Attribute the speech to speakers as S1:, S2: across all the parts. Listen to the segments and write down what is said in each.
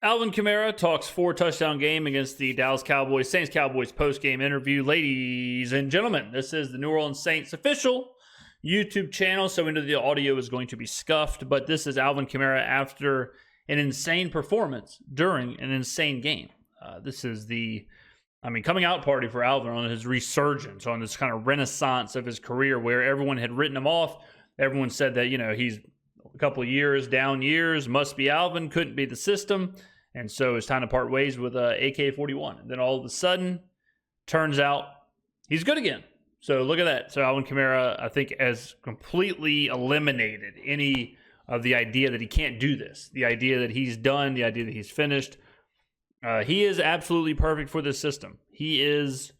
S1: Alvin Kamara talks 4-touchdown game against the Dallas Cowboys. Saints Cowboys post-game interview. Ladies and gentlemen, this is the New Orleans Saints official YouTube channel, so we know the audio is going to be scuffed, but this is Alvin Kamara after an insane performance during an insane game. This is the, coming out party for Alvin on his resurgence, on this kind of renaissance of his career where everyone had written him off. Everyone said that, he's a couple of years, down years, must be Alvin, couldn't be the system. And so it's time to part ways with AK-41. And then all of a sudden, turns out he's good again. So look at that. So Alvin Kamara, I think, has completely eliminated any of the idea that he can't do this, the idea that he's done, the idea that he's finished. He is absolutely perfect for this system. He is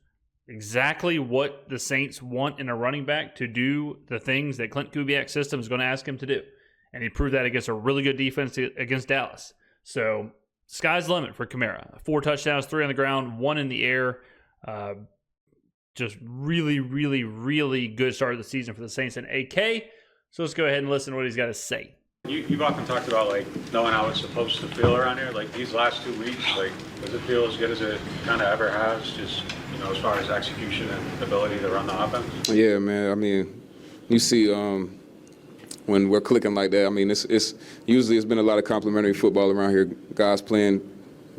S1: exactly what the Saints want in a running back, to do the things that Clint Kubiak's system is going to ask him to do. And he proved that against a really good defense against Dallas. So sky's the limit for Kamara. 4 touchdowns, 3 on the ground, 1 in the air. Just really, really, really good start of the season for the Saints and AK. So let's go ahead and listen to what he's got to say.
S2: You've often talked about knowing how it's supposed to feel around here. These last 2 weeks, does it feel as good as it kind of ever has? Just as far as execution and ability to run the offense.
S3: Yeah, man. You see, when we're clicking like that, it's usually been a lot of complimentary football around here. Guys playing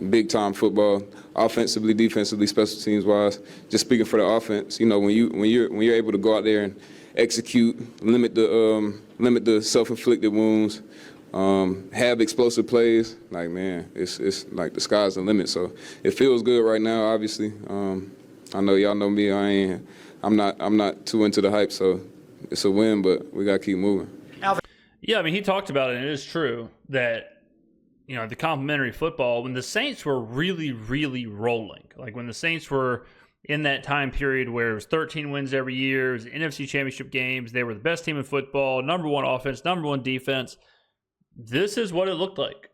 S3: big time football, offensively, defensively, special teams wise. Just speaking for the offense, when you're able to go out there and execute, limit the self-inflicted wounds, have explosive plays, it's like the sky's the limit. So it feels good right now. Obviously, I know y'all know me. I'm not too into the hype, so it's a win, but we gotta keep moving.
S1: Yeah, he talked about it, and it is true that the complimentary football, when the Saints were really, really rolling, like when the Saints were in that time period where it was 13 wins every year, it was NFC Championship games, they were the best team in football, number 1 offense, number 1 defense. This is what it looked like.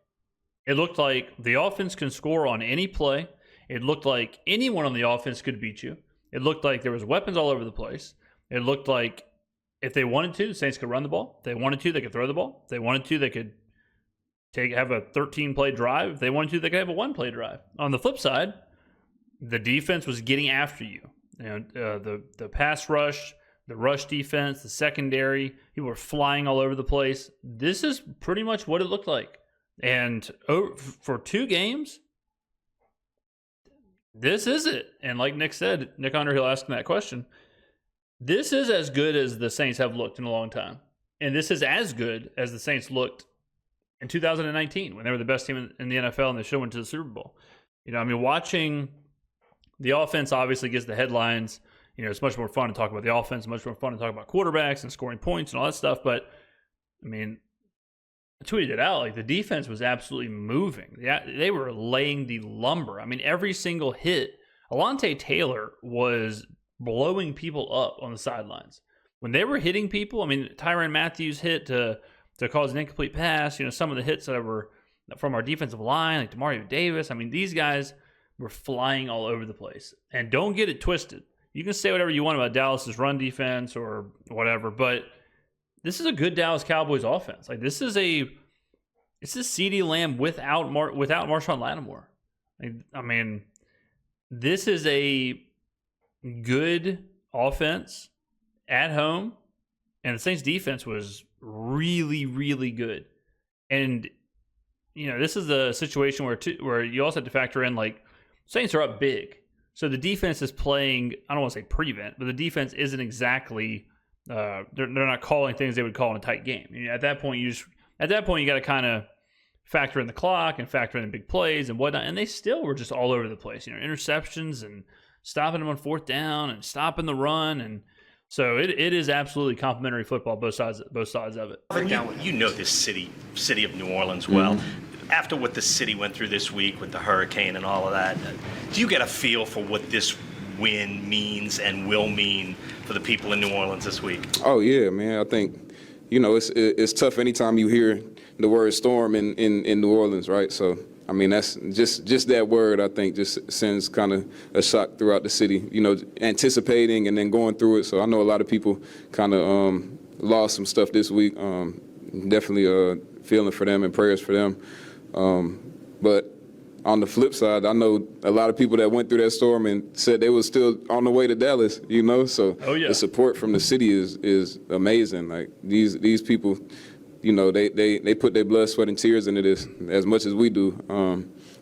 S1: It looked like the offense can score on any play. It looked like anyone on the offense could beat you. It looked like there was weapons all over the place. It looked like if they wanted to, the Saints could run the ball. If they wanted to, they could throw the ball. If they wanted to, they could have a 13-play drive. If they wanted to, they could have a 1-play drive. On the flip side, the defense was getting after you. The pass rush, the rush defense, the secondary, people were flying all over the place. This is pretty much what it looked like. And for 2 games, this is it. And like Nick said, Nick Underhill asking that question, this is as good as the Saints have looked in a long time. And this is as good as the Saints looked in 2019 when they were the best team in the NFL and they should went to the Super Bowl. Watching the offense obviously gets the headlines. It's much more fun to talk about the offense, much more fun to talk about quarterbacks and scoring points and all that stuff. But, I tweeted it out. The defense was absolutely moving. They were laying the lumber. Every single hit. Alontae Taylor was blowing people up on the sidelines. When they were hitting people, Tyrann Mathieu hit to cause an incomplete pass. Some of the hits that were from our defensive line, like Demario Davis. These guys were flying all over the place. And don't get it twisted. You can say whatever you want about Dallas's run defense or whatever, but this is a good Dallas Cowboys offense. This is CeeDee Lamb without Marshawn Lattimore. This is a good offense at home, and the Saints defense was really, really good. And this is a situation where you also have to factor in Saints are up big, so the defense is playing. I don't want to say prevent, but the defense isn't exactly. They're not calling things they would call in a tight game. At that point, you got to kind of factor in the clock and factor in big plays and whatnot. And they still were just all over the place. Interceptions and stopping them on 4th down and stopping the run. And so it is absolutely complimentary football, both sides of it.
S4: This city of New Orleans well. Mm-hmm. After what the city went through this week with the hurricane and all of that, do you get a feel for what this win means and will mean for the people in New Orleans this week?
S3: Oh yeah, man. I think it's tough anytime you hear the word storm in New Orleans, right? So that's just that word. I think just sends kind of a shock throughout the city. Anticipating and then going through it. So I know a lot of people kind of lost some stuff this week. Definitely feeling for them and prayers for them. But on the flip side, I know a lot of people that went through that storm and said they were still on the way to Dallas, you know. So the support from the city is amazing. Like these people, you know, they put their blood, sweat, and tears into this as much as we do.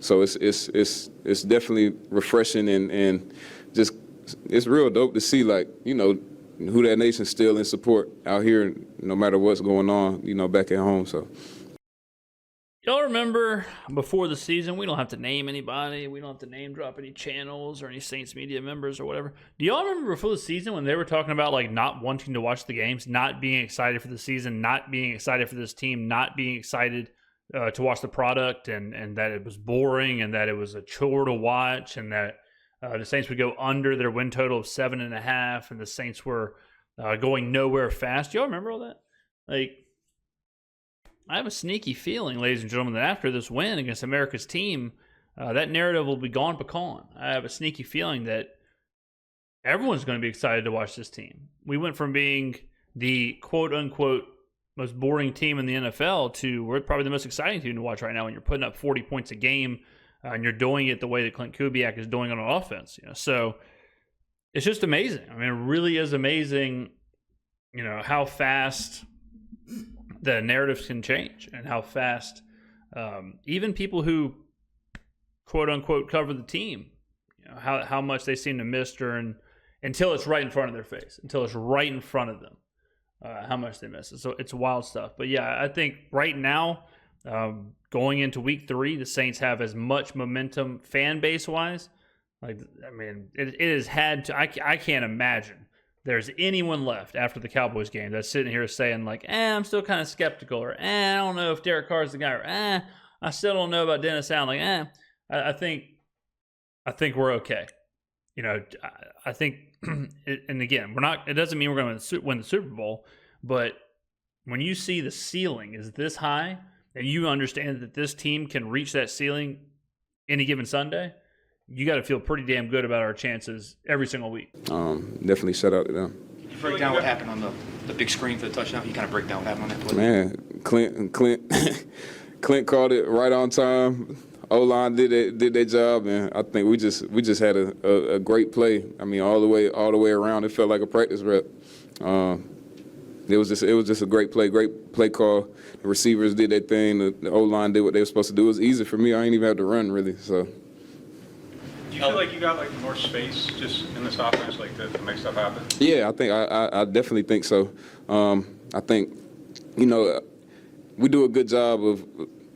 S3: So it's definitely refreshing and just it's real dope to see, like, you know, who that nation's still in support out here, no matter what's going on, you know, back at home. So.
S1: Y'all remember before the season, we don't have to name anybody, we don't have to name drop any channels or any Saints media members or whatever. Do y'all remember before the season when they were talking about like not wanting to watch the games, not being excited for the season, not being excited for this team, not being excited to watch the product, and that it was boring and that it was a chore to watch, and that the Saints would go under their win total of 7.5, and the Saints were going nowhere fast? Y'all remember all that? Like, I have a sneaky feeling, ladies and gentlemen, that after this win against America's team, that narrative will be gone pecan. I have a sneaky feeling that everyone's going to be excited to watch this team. We went from being the quote-unquote most boring team in the NFL to we're probably the most exciting team to watch right now when you're putting up 40 points a game and you're doing it the way that Klint Kubiak is doing on offense. You know? So it's just amazing. I mean, it really is amazing, you know, how fast the narratives can change and how fast even people who quote unquote cover the team, you know, how much they seem to miss until it's right in front of their face, until it's right in front of them, how much they miss it. So it's wild stuff. But yeah, I think right now, going into week 3, the Saints have as much momentum fan base wise. Like, I mean, it has had to, I can't imagine there's anyone left after the Cowboys game that's sitting here saying like, I'm still kind of skeptical, or I don't know if Derek Carr is the guy, or I still don't know about Dennis Allen. Like, I think we're okay. You know, I think, and again, it doesn't mean we're going to win the Super Bowl, but when you see the ceiling is this high and you understand that this team can reach that ceiling any given Sunday, you got to feel pretty damn good about our chances every single week.
S3: Definitely shout out to them.
S5: Can you break down what happened on the big screen for the touchdown? You kind of break down what happened on that play.
S3: Man, Clint called it right on time. O-line did their job, and I think we just had a great play. I mean, all the way around. It felt like a practice rep. It was just a great play call. The receivers did their thing. The O-line did what they were supposed to do. It was easy for me. I ain't even have to run really. So.
S2: Do you feel like you got like more space just in this offense, like to make stuff happen?
S3: Yeah, I think I definitely think so. I think, you know, we do a good job of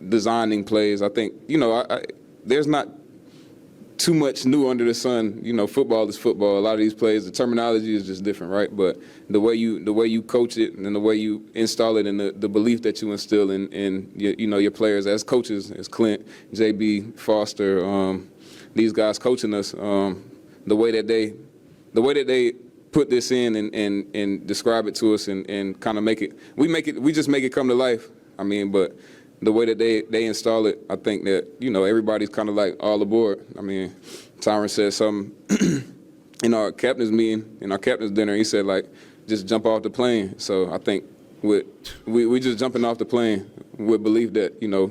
S3: designing plays. I think, you know, there's not too much new under the sun. You know, football is football. A lot of these plays, the terminology is just different, right? But the way you coach it and the way you install it and the belief that you instill in your players as coaches, as Clint, JB, Foster, these guys coaching us, the way that they put this in and describe it to us and kind of we just make it come to life. I mean, but the way that they install it, I think that, you know, everybody's kind of like all aboard. I mean, Tyron said something in our captain's meeting, in our captain's dinner. He said, like, just jump off the plane. So I think we just jumping off the plane with belief that, you know,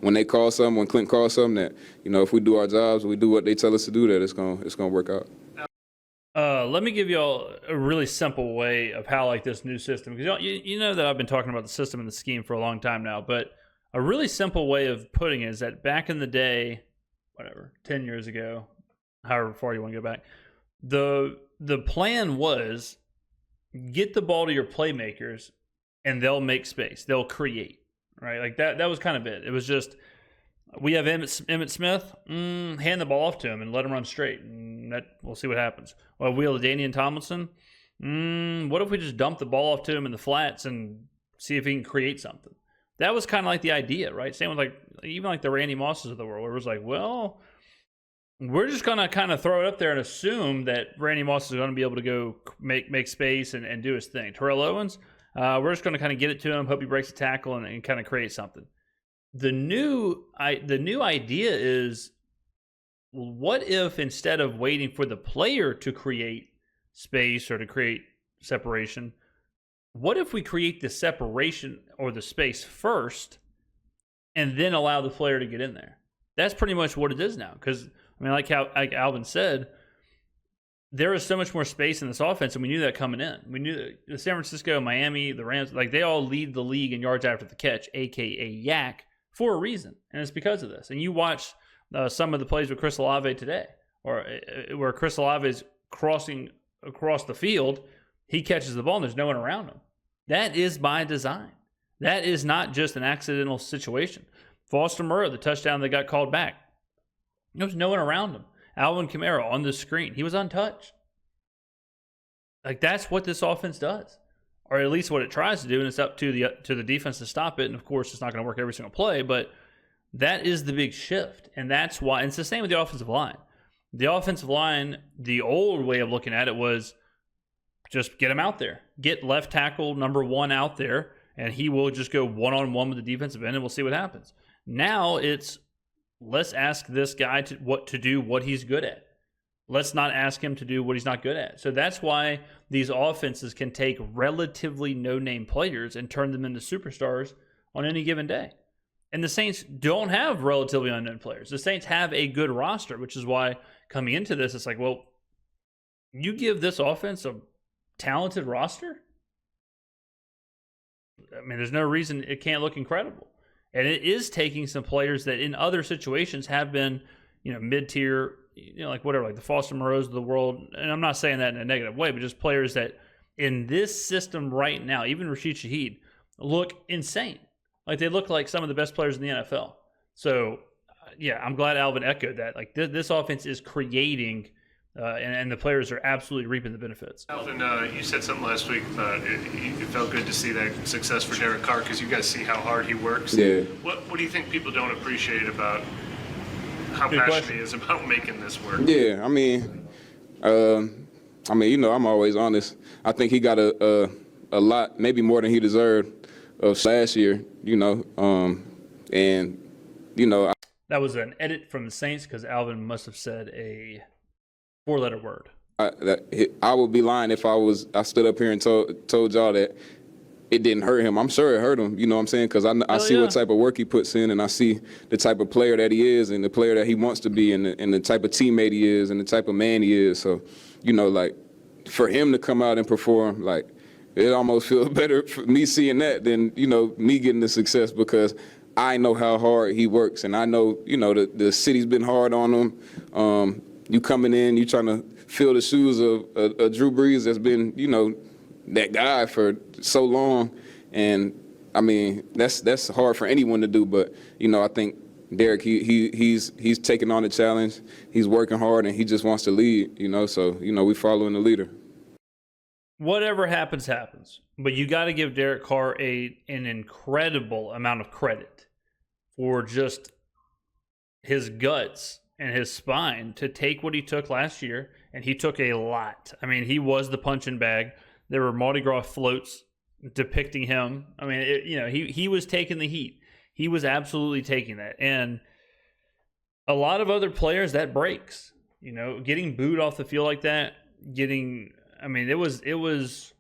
S3: when they call something, when Clint calls something, that, you know, if we do our jobs, we do what they tell us to do, that it's gonna work out.
S1: Let me give y'all a really simple way of how, like, this new system, because you know that I've been talking about the system and the scheme for a long time now, but a really simple way of putting it is that back in the day, 10 years ago, however far you want to go back, the plan was get the ball to your playmakers and they'll make space. They'll create, right? Like that was kind of it. It was just, we have Emmitt Smith, hand the ball off to him and let him run straight, and we'll see what happens. Well, we have Danian Tomlinson. What if we just dump the ball off to him in the flats and see if he can create something? That was kind of like the idea, right? Same with even like the Randy Mosses of the world, where it was like, well, we're just going to kind of throw it up there and assume that Randy Moss is going to be able to go make space and do his thing. Terrell Owens, we're just going to kind of get it to him, hope he breaks a tackle and kind of create something. The new idea is, what if instead of waiting for the player to create space or to create separation, what if we create the separation or the space first and then allow the player to get in there? That's pretty much what it is now. Because, I mean, like Alvin said, there is so much more space in this offense, and we knew that coming in. We knew that the San Francisco, Miami, the Rams, like they all lead the league in yards after the catch, a.k.a. yak, for a reason. And it's because of this. And you watch some of the plays with Chris Olave today, or where Chris Olave is crossing across the field, he catches the ball and there's no one around him. That is by design. That is not just an accidental situation. Foster Moreau, the touchdown that got called back, there was no one around him. Alvin Kamara on the screen, he was untouched. Like, that's what this offense does, or at least what it tries to do, and it's up to the defense to stop it. And of course, it's not going to work every single play, but that is the big shift, and that's why. And it's the same with the offensive line. The offensive line, the old way of looking at it was just get him out there, get left tackle number 1 out there, and he will just go one-on-one with the defensive end, and we'll see what happens. Now it's, let's ask this guy to do what he's good at. Let's not ask him to do what he's not good at. So that's why these offenses can take relatively no-name players and turn them into superstars on any given day. And the Saints don't have relatively unknown players. The Saints have a good roster, which is why coming into this, it's like, well, you give this offense a talented roster? I mean, there's no reason it can't look incredible. And it is taking some players that in other situations have been, mid-tier, like whatever, like the Foster Moreaus of the world. And I'm not saying that in a negative way, but just players that in this system right now, even Rashid Shaheed, look insane. Like, they look like some of the best players in the NFL. So, yeah, I'm glad Alvin echoed that. Like, this offense is creating, and the players are absolutely reaping the benefits.
S6: Alvin, you said something last week about it felt good to see that success for Derek Carr because you guys see how hard he works.
S3: Yeah.
S6: What do you think people don't appreciate about how
S1: Good
S6: passionate
S1: question.
S6: he is about making this work?
S3: Yeah, I mean, I'm always honest. I think he got a lot, maybe more than he deserved of last year,
S1: That was an edit from the Saints because Alvin must have said a 4-letter word.
S3: I would be lying if I stood up here and told y'all that it didn't hurt him. I'm sure it hurt him, you know what I'm saying? Because I see what type of work he puts in, and I see the type of player that he is and the player that he wants to be and the type of teammate he is and the type of man he is. So, like, for him to come out and perform, like, it almost feels better for me seeing that than, me getting the success because I know how hard he works. And I know, the city's been hard on him. You coming in, you trying to fill the shoes of Drew Brees that's been, that guy for so long. And, I mean, that's hard for anyone to do. But, I think Derek, he's taking on the challenge. He's working hard, and he just wants to lead, So, we following the leader.
S1: Whatever happens, happens. But you got to give Derek Carr an incredible amount of credit for just his guts and his spine to take what he took last year, and he took a lot. I mean, he was the punching bag. There were Mardi Gras floats depicting him. I mean, he was taking the heat. He was absolutely taking that. And a lot of other players, that breaks. Getting booed off the field like that, it was.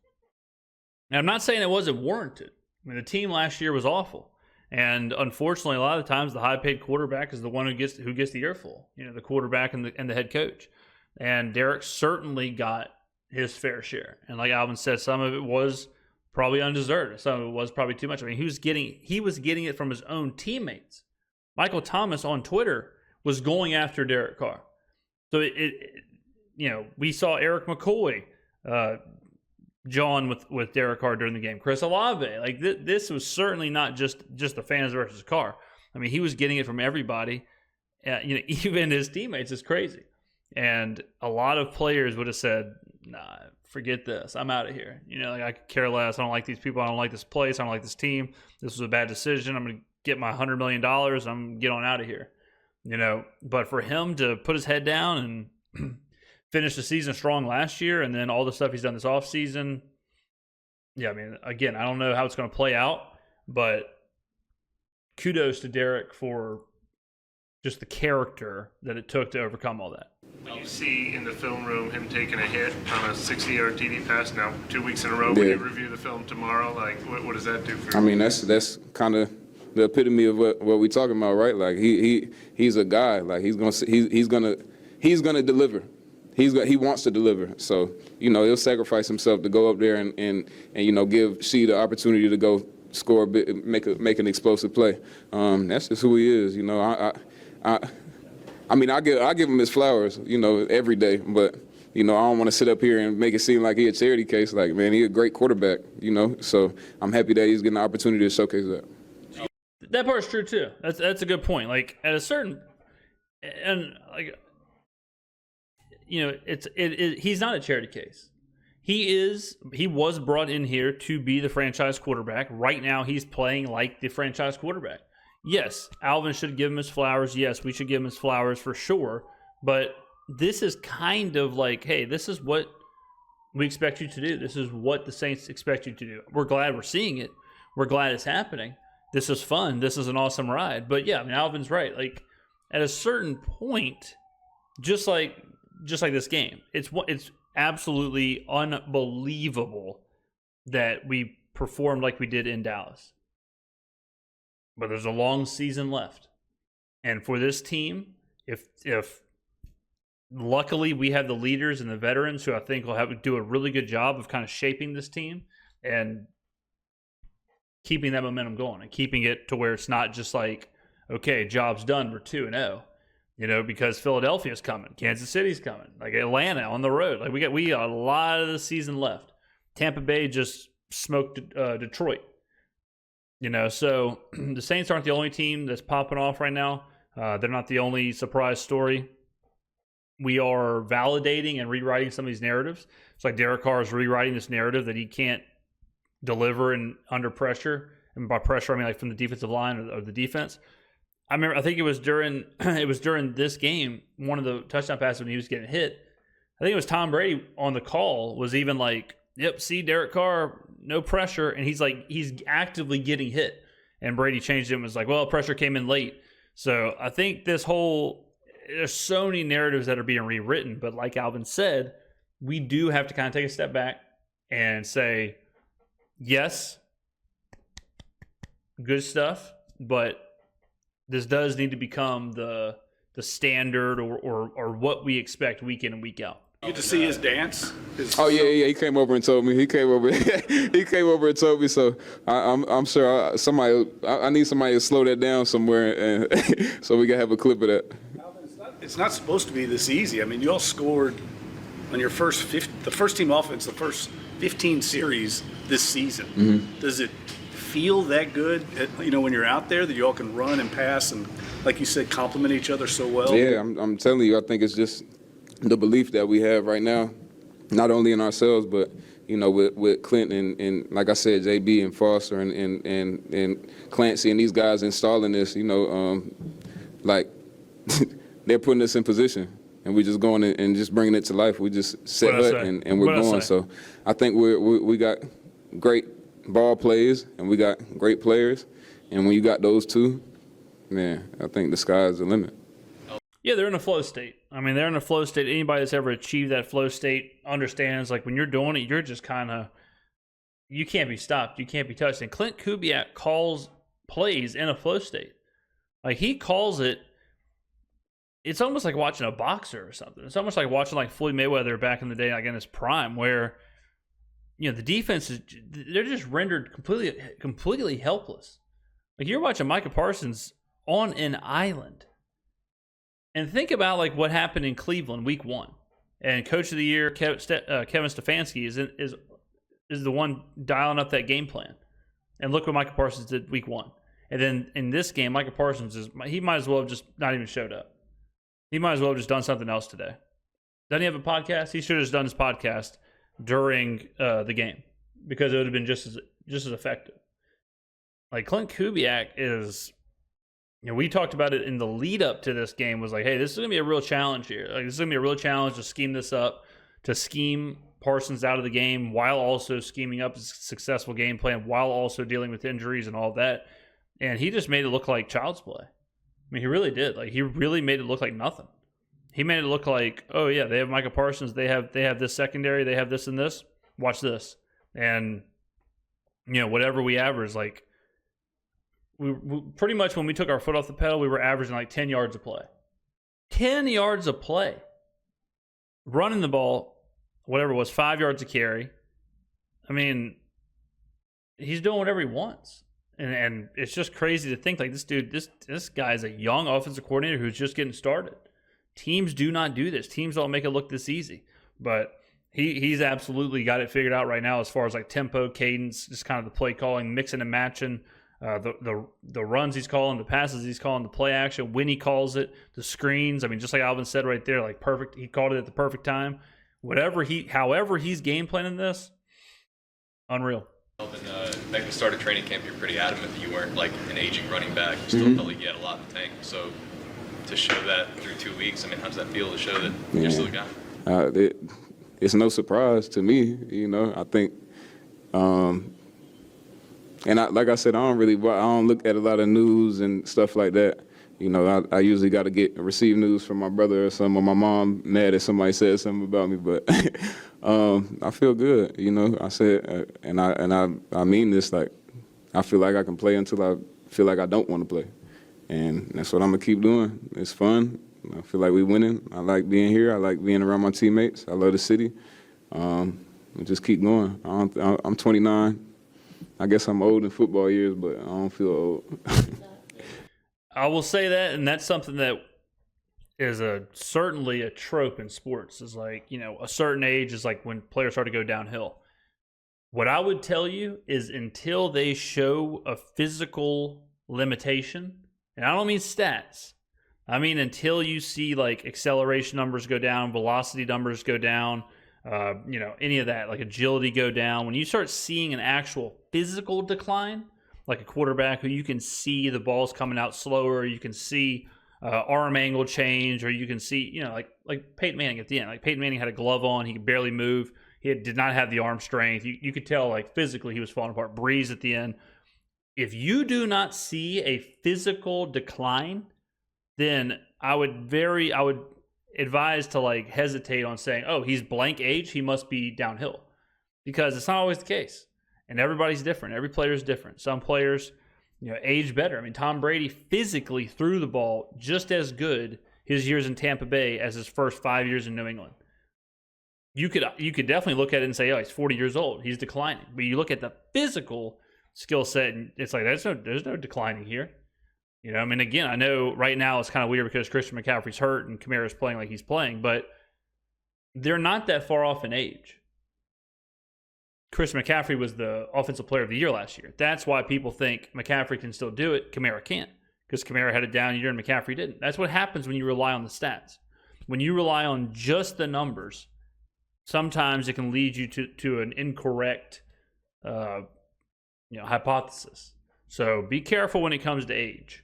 S1: And I'm not saying it wasn't warranted. I mean, the team last year was awful, and unfortunately, a lot of times the high-paid quarterback is the one who gets the earful. The quarterback and the head coach. And Derek certainly got his fair share. And like Alvin said, some of it was probably undeserved. Some of it was probably too much. I mean, he was getting it from his own teammates. Michael Thomas on Twitter was going after Derek Carr. So we saw Eric McCoy. John with Derek Carr during the game. Chris Olave. Like, this was certainly not just the fans versus Carr. I mean, he was getting it from everybody, even his teammates. It's crazy. And a lot of players would have said, nah, forget this. I'm out of here. I could care less. I don't like these people. I don't like this place. I don't like this team. This was a bad decision. I'm going to get my $100 million. I'm going to get on out of here. But for him to put his head down and finished the season strong last year, and then all the stuff he's done this offseason. Yeah, I mean, again, I don't know how it's going to play out, but kudos to Derek for just the character that it took to overcome all that.
S6: When you see in the film room him taking a hit on a 60-yard TD pass now 2 weeks in a row, when you review the film tomorrow, like, what does that do for you?
S3: I mean, that's kind of the epitome of what we talking about, right? Like he's a guy. Like he's gonna deliver. He wants to deliver. So he'll sacrifice himself to go up there and give Shea the opportunity to go score a bit, make an explosive play. That's just who he is. I mean, I give him his flowers, every day, but I don't want to sit up here and make it seem like he a charity case. Like, man, he's a great quarterback, So I'm happy that he's getting the opportunity to showcase that.
S1: That part's true too. That's a good point. Like at a certain, and like, he's not a charity case. He was brought in here to be the franchise quarterback. Right now, he's playing like the franchise quarterback. Yes, Alvin should give him his flowers. Yes, we should give him his flowers for sure. But this is kind of like, hey, this is what we expect you to do. This is what the Saints expect you to do. We're glad we're seeing it. We're glad it's happening. This is fun. This is an awesome ride. But yeah, I mean, Alvin's right. Like at a certain point, just like this game, it's absolutely unbelievable that we performed like we did in Dallas. But there's a long season left. And for this team, if luckily we have the leaders and the veterans who I think will do a really good job of kind of shaping this team and keeping that momentum going and keeping it to where it's not just like, okay, job's done, we're 2-0. Because Philadelphia's coming, Kansas City's coming, like Atlanta on the road. Like we got a lot of the season left. Tampa Bay just smoked Detroit. So the Saints aren't the only team that's popping off right now. They're not the only surprise story. We are validating and rewriting some of these narratives. It's like Derek Carr is rewriting this narrative that he can't deliver under pressure. And by pressure, I mean like from the defensive line or the defense. I think it was during this game, one of the touchdown passes when he was getting hit. I think it was Tom Brady on the call was even like, yep, see Derek Carr, no pressure. And he's actively getting hit. And Brady changed it and was like, well, pressure came in late. So I think there's so many narratives that are being rewritten. But like Alvin said, we do have to kind of take a step back and say, yes, good stuff, but this does need to become the standard or what we expect week in and week out.
S2: You get to see his dance.
S3: Oh yeah. He came over and told me. He came over and told me. So I'm sure I need somebody to slow that down somewhere, and so we can have a clip of that.
S7: It's not supposed to be this easy. I mean, you all scored on your the first team offense, the first 15 series this season. Mm-hmm. Does it feel that good, when you're out there that you all can run and pass and, like you said, complement each other so well?
S3: Yeah, I'm telling you, I think it's just the belief that we have right now, not only in ourselves, but with Clint and like I said, JB and Foster and Clancy and these guys installing this, like they're putting us in position. And we're just going and just bringing it to life. We just set up and we're going. So I think we got great ball plays and we got great players. And when you got those two, man, I think the sky's the limit.
S1: Yeah, they're in a flow state. I mean, they're in a flow state. Anybody that's ever achieved that flow state understands, like, when you're doing it, you're just kind of, you can't be stopped. You can't be touched. And Klint Kubiak calls plays in a flow state. Like, he calls it, it's almost like watching a boxer or something. It's almost like watching like Floyd Mayweather back in the day, like in his prime, where, the defense they're just rendered completely helpless. Like, you're watching Micah Parsons on an island. And think about like what happened in Cleveland week 1. And Coach of the Year Kevin Stefanski is the one dialing up that game plan. And look what Micah Parsons did week 1. And then in this game, Micah Parsons he might as well have just not even showed up. He might as well have just done something else today. Doesn't he have a podcast? He should have just done his podcast during the game, because it would have been just as effective. Like, Klint Kubiak is, we talked about it in the lead up to this game, was like, hey, this is going to be a real challenge here. Like, this is going to be a real challenge to scheme this up, to scheme Parsons out of the game while also scheming up a successful game plan, while also dealing with injuries and all that. And he just made it look like child's play. I mean, he really did. Like, he really made it look like nothing. He made it look like, oh yeah, they have Micah Parsons, they have this secondary, they have this and this. Watch this. And whatever we average, like, we pretty much when we took our foot off the pedal, we were averaging like 10 yards of play. 10 yards of play. Running the ball, whatever it was, 5 yards a carry. I mean, he's doing whatever he wants. And it's just crazy to think like this guy is a young offensive coordinator who's just getting started. Teams do not do this. Teams don't make it look this easy. But he's absolutely got it figured out right now as far as like tempo, cadence, just kind of the play calling, mixing and matching, the runs he's calling, the passes he's calling, the play action, when he calls it, the screens. I mean, just like Alvin said right there, like perfect. He called it at the perfect time. However he's game planning this, unreal.
S8: Alvin, back at the start of training camp, you're pretty adamant that you weren't like an aging running back. You still felt like you had a lot in the tank. So to show that through 2 weeks, I mean, how does that feel to show that you're still a guy?
S3: It's no surprise to me, I think, and like I said, I don't look at a lot of news and stuff like that. I usually got to receive news from my brother or something, or my mom mad if somebody said something about me, but I feel good, I said, and I mean this, like, I feel like I can play until I feel like I don't want to play, and that's what I'm going to keep doing. It's fun. I feel like we're winning. I like being here. I like being around my teammates. I love the city. We just keep going. I'm 29. I guess I'm old in football years, but I don't feel old.
S1: I will say that, and that's something that is certainly a trope in sports. Is like, a certain age is like when players start to go downhill. What I would tell you is until they show a physical limitation, and I don't mean stats, I mean until you see like acceleration numbers go down, velocity numbers go down, any of that, like agility go down. When you start seeing an actual physical decline, like a quarterback who you can see the ball's coming out slower, you can see arm angle change, or you can see, like Peyton Manning at the end. Like Peyton Manning had a glove on, he could barely move. He did not have the arm strength. You could tell like physically he was falling apart. Breeze at the end. If you do not see a physical decline, then I would advise to like hesitate on saying, oh, he's blank age, he must be downhill, because it's not always the case. And everybody's different. Every player is different. Some players, age better. I mean, Tom Brady physically threw the ball just as good his years in Tampa Bay as his first 5 years in New England. You could definitely look at it and say, oh, he's 40 years old, he's declining. But you look at the physical skill set, and it's like there's no declining here. I mean, again, I know right now it's kind of weird because Christian McCaffrey's hurt and Kamara's playing like he's playing, but they're not that far off in age. Christian McCaffrey was the Offensive Player of the Year last year. That's why people think McCaffrey can still do it, Kamara can't, because Kamara had a down year and McCaffrey didn't. That's what happens when you rely on the stats. When you rely on just the numbers, sometimes it can lead you to an incorrect hypothesis. So be careful when it comes to age.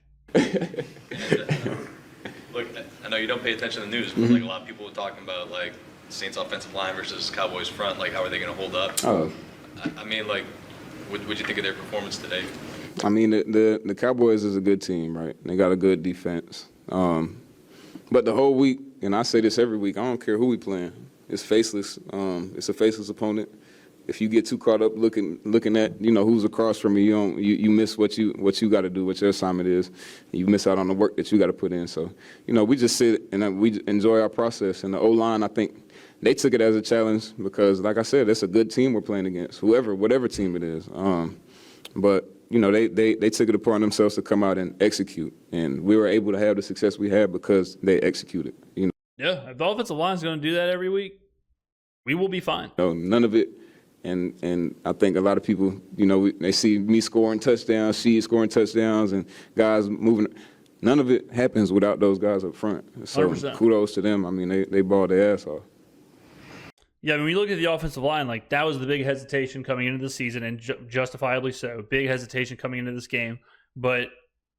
S8: Look, I know you don't pay attention to the news, but like a lot of people were talking about like Saints offensive line versus Cowboys front, like how are they going to hold up?
S3: Oh.
S8: I mean, like, what'd you think of their performance today?
S3: I mean, the Cowboys is a good team, right? They got a good defense. But the whole week, and I say this every week, I don't care who we playing. It's faceless. It's a faceless opponent. If you get too caught up looking at who's across from you, you miss what you got to do, what your assignment is. You miss out on the work that you got to put in. So we just sit and we enjoy our process. And the O-line, I think they took it as a challenge because, like I said, it's a good team we're playing against, whatever team it is. But they took it upon themselves to come out and execute, and we were able to have the success we had because they executed.
S1: Yeah, if the offensive line is going to do that every week, we will be fine.
S3: No, none of it. And I think a lot of people, they see me scoring touchdowns, she scoring touchdowns, and guys moving. None of it happens without those guys up front. So
S1: 100%. Kudos
S3: to them. I mean, they balled their ass off.
S1: Yeah, when you look at the offensive line, like that was the big hesitation coming into the season, and justifiably so. Big hesitation coming into this game. But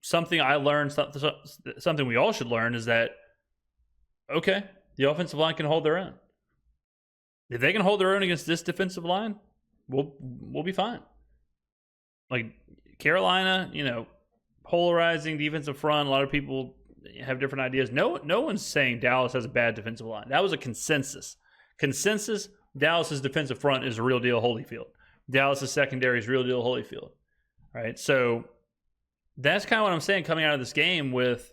S1: something I learned, something we all should learn, is that, okay, the offensive line can hold their own. If they can hold their own against this defensive line, we'll be fine. Like Carolina, polarizing defensive front. A lot of people have different ideas. No one's saying Dallas has a bad defensive line. That was a consensus. Dallas's defensive front is a real deal Holyfield. Dallas's secondary is real deal Holyfield. Right? So that's kind of what I'm saying coming out of this game with,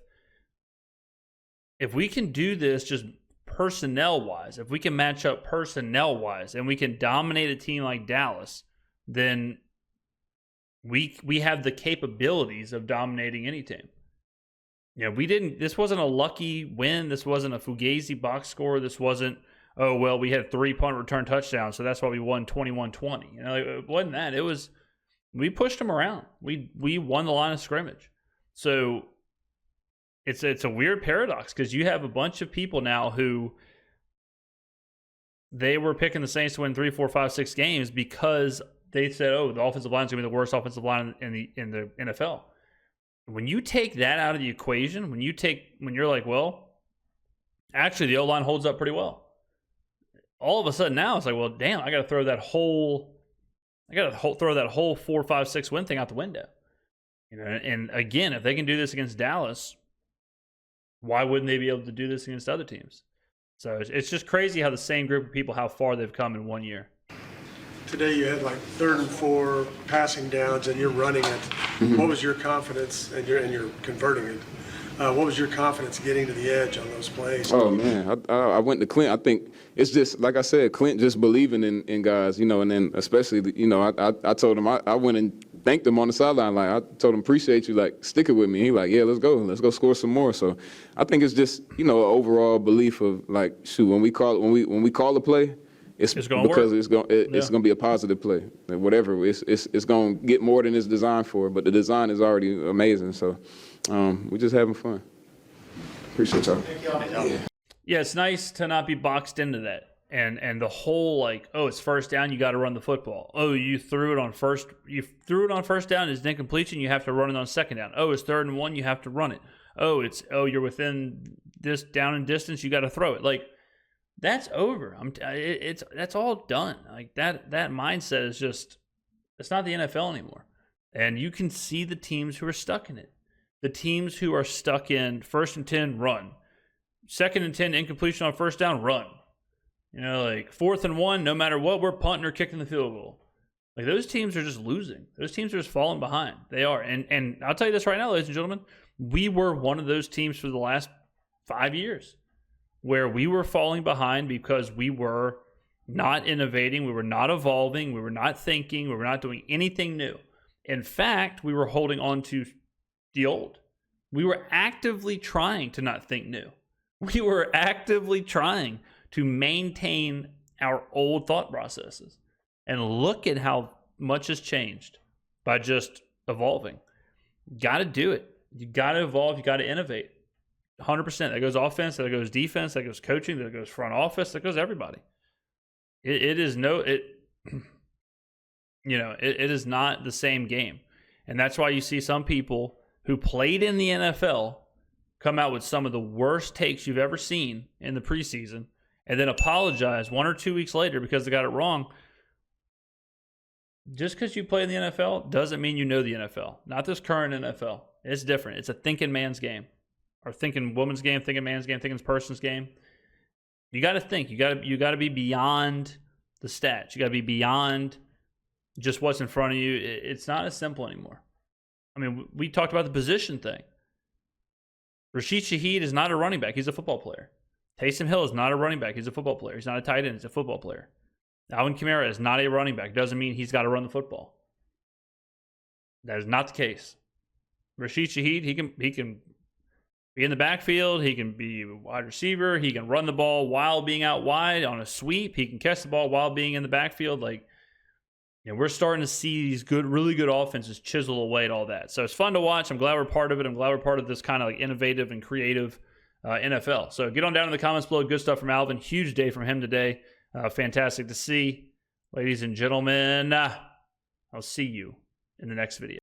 S1: if we can do this just personnel-wise, if we can match up personnel-wise and we can dominate a team like Dallas, then we have the capabilities of dominating any team. This wasn't a lucky win. This wasn't a Fugazi box score. This wasn't, oh, well, we had 3 punt return touchdowns, so that's why we won 21-20. It wasn't that. It was, we pushed them around. We won the line of scrimmage. So it's a weird paradox because you have a bunch of people now who they were picking the Saints to win 3, 4, 5, 6 games because they said, oh, the offensive line is going to be the worst offensive line in the NFL. When you take that out of the equation, when you're like, well, actually the O-line holds up pretty well. All of a sudden now it's like, well, damn, I got to throw that whole 4, 5, 6 win thing out the window. And again, if they can do this against Dallas, why wouldn't they be able to do this against other teams? So it's just crazy how the same group of people, how far they've come in 1 year.
S9: Today you had like 3rd and 4 passing downs and you're running it. Mm-hmm. What was your confidence, and you're converting it? What was your confidence getting to the edge on those plays?
S3: Oh, man, I went to Clint. I think it's just, like I said, Clint just believing in guys, and then especially, I told him, I went and thanked him on the sideline. Like, I told him, appreciate you, like, sticking with me. He like, yeah, let's go score some more. So I think it's just, an overall belief of, like, shoot, when we call a play, it's because it's going to be a positive play. Like, whatever, it's going to get more than it's designed for, but the design is already amazing. So we're just having fun. Appreciate y'all.
S1: Yeah, it's nice to not be boxed into that. And the whole, like, oh, it's first down, you got to run the football. Oh, you threw it on first down, it's an incompletion, you have to run it on second down. Oh, it's 3rd and 1, you have to run it. Oh, you're within this down and distance, you got to throw it. Like, that's over. That's all done. Like that mindset is just, it's not the NFL anymore. And you can see the teams who are stuck in it. The teams who are stuck in 1st and 10, run. 2nd and 10, incompletion on first down, run. Like 4th and 1, no matter what, we're punting or kicking the field goal. Like, those teams are just losing. Those teams are just falling behind. They are. And I'll tell you this right now, ladies and gentlemen, we were one of those teams for the last 5 years where we were falling behind because we were not innovating, we were not evolving, we were not thinking, we were not doing anything new. In fact, we were holding on to the old. We were actively trying to not think new. We were actively trying to maintain our old thought processes. And look at how much has changed by just evolving. Got to do it. You got to evolve. You got to innovate. 100%. That goes offense. That goes defense. That goes coaching. That goes front office. That goes everybody. It is not the same game. And that's why you see some people who played in the NFL come out with some of the worst takes you've ever seen in the preseason and then apologize 1 or 2 weeks later because they got it wrong. Just because you play in the NFL doesn't mean you know the NFL. Not this current NFL. It's different. It's a thinking man's game. Or thinking woman's game, thinking man's game, thinking person's game. You got to think. You got to be beyond the stats. You got to be beyond just what's in front of you. It's not as simple anymore. I mean, we talked about the position thing. Rashid Shaheed is not a running back. He's a football player. Taysom Hill is not a running back. He's a football player. He's not a tight end. He's a football player. Alvin Kamara is not a running back. Doesn't mean he's got to run the football. That is not the case. Rashid Shaheed, he can be in the backfield. He can be a wide receiver. He can run the ball while being out wide on a sweep. He can catch the ball while being in the backfield. Like, we're starting to see these really good offenses chisel away at all that. So it's fun to watch. I'm glad we're part of it. I'm glad we're part of this kind of like innovative and creative NFL. So get on down in the comments below. Good stuff from Alvin. Huge day from him today. Fantastic to see. Ladies and gentlemen, I'll see you in the next video.